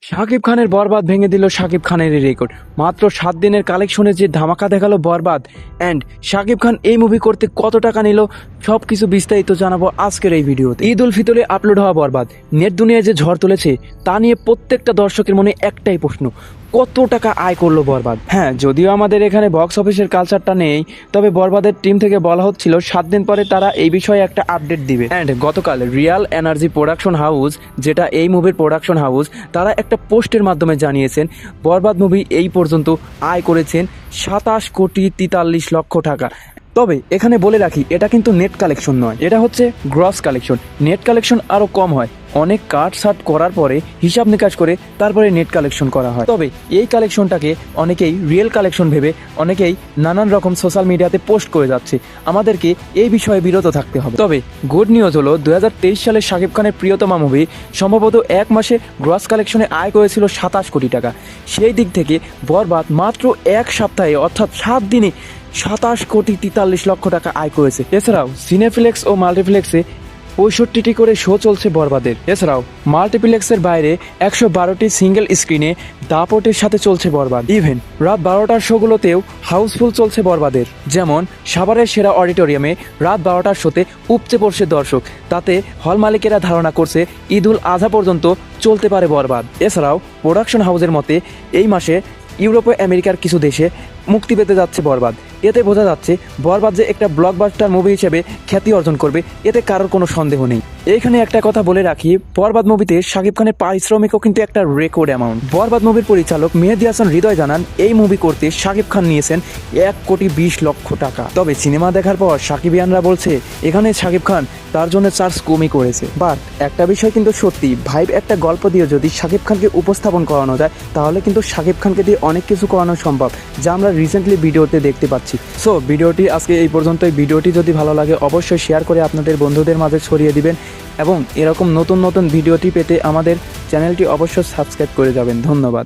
শাকিব খানের বরবাদ ভেঙে দিল শাকিব খানের রেকর্ড। মাত্র 7 দিনের কালেকশনে যে ধামাকা দেখালো বরবাদ। অ্যান্ড শাকিব খান এই মুভি করতে কত টাকা নিল সবকিছু বিস্তারিত জানাবো আজকের এই ভিডিওতে। ঈদ উল ফিতরে আপলোড হওয়া বরবাদ নেট দুনিয়ায় যে ঝড় তুলেছে তা নিয়ে প্রত্যেকটা দর্শকের মনে একটাই প্রশ্ন, কত টাকা আয় করলো বরবাদ। হ্যাঁ, যদিও আমাদের এখানে বক্স অফিসের কালচারটা নেই, তবে বরবাদের টিম থেকে বলা হচ্ছিল 7 দিন পরে তারা এই বিষয়ে একটা আপডেট দিবে। অ্যান্ড গতকাল রিয়াল এনার্জি প্রোডাকশন হাউস, যেটা এই মুভির প্রোডাকশন হাউস, তারা একটা পোস্টের মাধ্যমে জানিয়েছেন বরবাদ মুভি এই পর্যন্ত আয় করেছেন 27,43,00,000 টাকা। তবে এখানে বলে রাখি, এটা কিন্তু নেট কালেকশন নয়, এটা হচ্ছে গ্রস কালেকশন। নেট কালেকশন আরও কম হয়, অনেক কাট সাট করার পরে হিসাব নিকাশ করে তারপরে নেট কালেকশন করা হয়। তবে এই কালেকশনটাকে অনেকেই রিয়েল কালেকশন ভেবে অনেকেই নানান রকম সোশ্যাল মিডিয়াতে পোস্ট করে যাচ্ছে। আমাদেরকে এই বিষয়ে বিরত থাকতে হবে। তবে গুড নিউজ হলো 2023 সালে শাকিব খানের প্রিয়তমা মুভি সম্ভবত এক মাসে গ্রস কালেকশনে আয় করেছিল 27 কোটি টাকা। সেই দিক থেকে বরবাদ মাত্র এক সপ্তাহে অর্থাৎ 7 দিনে 27,43,00,000 টাকা আয় করেছে। এছাড়াও সিনেফ্লেক্স ও মাল্টিপ্লেক্সে 65টি করে শো চলছে বরবাদের। এছাড়াও মাল্টিপ্লেক্সের বাইরে 112টি সিঙ্গেল স্ক্রিনে দাপটের সাথে চলছে বরবাদ। ইভেন রাত 12টার শোগুলোতেও হাউসফুল চলছে বরবাদের। যেমন সাভারের সেরা অডিটোরিয়ামে রাত 12টার শোতে উপচে পড়ছে দর্শক। তাতে হল মালিকেরা ধারণা করছে ঈদ উল আজহা পর্যন্ত চলতে পারে বরবাদ। এছাড়াও প্রোডাকশন হাউসের মতে এই মাসে ইউরোপ ও আমেরিকার কিছু দেশে মুক্তি পেতে যাচ্ছে বরবাদ। এতে বোঝা যাচ্ছে বরবাদ যে একটা ব্লকবাস্টার মুভি হিসেবে খ্যাতি অর্জন করবে, এতে কারোর কোনো সন্দেহ নেই। এখানে একটা কথা বলে রাখি, বরবাদ মুভিতে শাকিব খানের পারিশ্রমিকও কিন্তু একটা রেকর্ড অ্যামাউন্ট। বরবাদ মুভির পরিচালক মেহেদী হাসান হৃদয় জানান, এই মুভি করতে শাকিব খান নিয়েছেন 1,20,00,000 টাকা। তবে সিনেমা দেখার পর সাকিবিয়ানরা বলছে এখানে শাকিব খান তার জন্য চার্জ কমই করেছে। বাট একটা বিষয় কিন্তু সত্যি, ভাইব একটা গল্প দিয়ে যদি শাকিব খানকে উপস্থাপন করানো যায় তাহলে কিন্তু শাকিব খানকে দিয়ে অনেক কিছু করানো সম্ভব, যা আমরা রিসেন্টলি ভিডিওতে দেখতে পাচ্ছি। সো ভিডিওটি আজকে এই পর্যন্তই। ভিডিওটি যদি ভালো লাগে অবশ্যই শেয়ার করে আপনাদের বন্ধুদের মাঝে ছড়িয়ে দিবেন এবং এরকম নতুন নতুন ভিডিওটি পেতে আমাদের চ্যানেলটি অবশ্যই সাবস্ক্রাইব করে যাবেন। ধন্যবাদ।